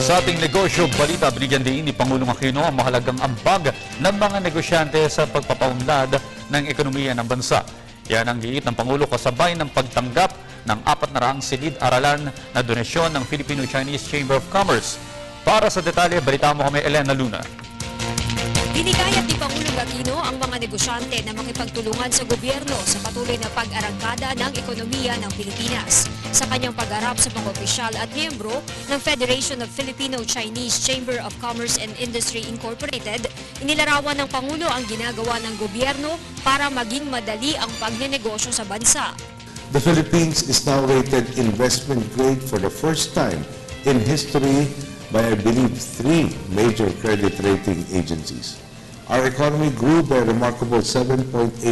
Sa ating negosyo, balita, binigyan din ni Pangulong Aquino ang mahalagang ambag ng mga negosyante sa pagpapaunlad ng ekonomiya ng bansa. Yan ang giit ng Pangulo kasabay ng pagtanggap ng 400 silid-aralan na donasyon ng Filipino-Chinese Chamber of Commerce. Para sa detalye, balita mo kami Elena Luna. Binigayat ni Pangulong Aquino ang mga negosyante na makipagtulungan sa gobyerno sa patuloy na pag-arangkada ng ekonomiya ng Pilipinas. Sa kanyang pag-harap sa mga opisyal at miyembro ng Federation of Filipino-Chinese Chamber of Commerce and Industry Incorporated, inilarawan ng Pangulo ang ginagawa ng gobyerno para maging madali ang pagnenegosyo sa bansa. The Philippines is now rated investment grade for the first time in history by, I believe, 3 major credit rating agencies. Our economy grew by a remarkable 7.8%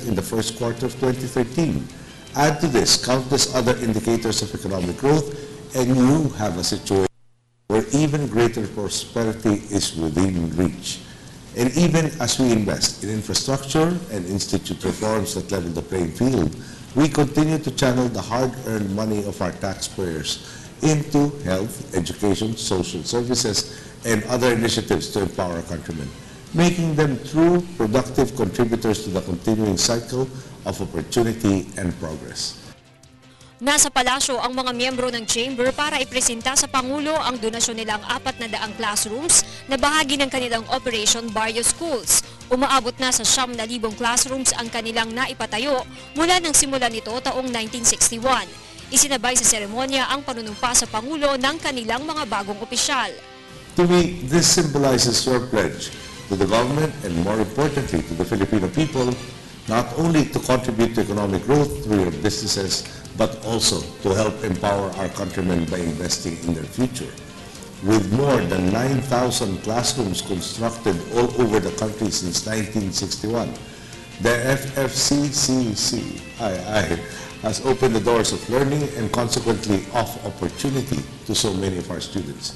in the first quarter of 2013. Add to this countless other indicators of economic growth, and you have a situation where even greater prosperity is within reach. And even as we invest in infrastructure and institute reforms that level the playing field, we continue to channel the hard-earned money of our taxpayers into health, education, social services, and other initiatives to empower our countrymen, making them true, productive contributors to the continuing cycle of opportunity and progress. Nasa palasyo ang mga miyembro ng Chamber para ipresenta sa Pangulo ang donasyon nilang 400 classrooms na bahagi ng kanilang Operation Barrio Schools. Umaabot na sa 9,000 classrooms ang kanilang naipatayo mula nang simulan nito taong 1961. Isinabay sa seremonya ang panunumpa sa Pangulo ng kanilang mga bagong opisyal. To me, this symbolizes your pledge to the government and more importantly to the Filipino people, not only to contribute to economic growth through your businesses, but also to help empower our countrymen by investing in their future. With more than 9,000 classrooms constructed all over the country since 1961, the FFCCCII has opened the doors of learning and consequently of opportunity to so many of our students.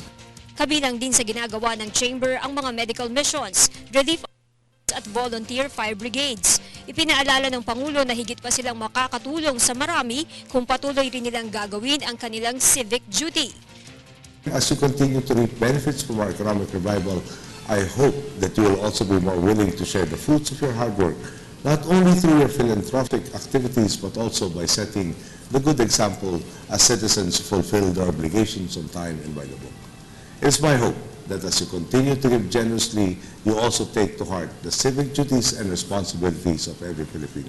Kabilang din sa ginagawa ng Chamber ang mga medical missions, relief at volunteer fire brigades. Ipinaalala ng Pangulo na higit pa silang makakatulong sa marami kung patuloy rin nilang gagawin ang kanilang civic duty. As you continue to reap benefits from our economic revival, I hope that you will also be more willing to share the fruits of your hard work, not only through your philanthropic activities, but also by setting the good example as citizens who fulfill their obligations on time and by the book. It's my hope that as you continue to give generously, you also take to heart the civic duties and responsibilities of every Filipino.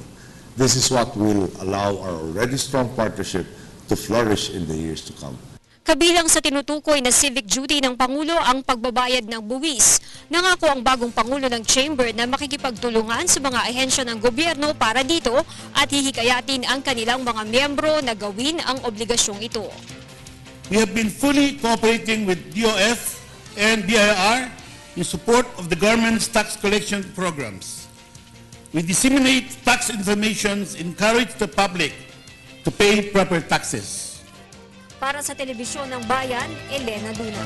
This is what will allow our already strong partnership to flourish in the years to come. Kabilang sa tinutukoy na civic duty ng Pangulo ang pagbabayad ng buwis. Nangako ang bagong Pangulo ng Chamber na makikipagtulungan sa mga ahensya ng gobyerno para dito at hihikayatin ang kanilang mga miyembro na gawin ang obligasyong ito. We have been fully cooperating with DOF and BIR in support of the government's tax collection programs. We disseminate tax information, encourage the public to pay proper taxes. Para sa Telebisyon ng Bayan, Elena Luna.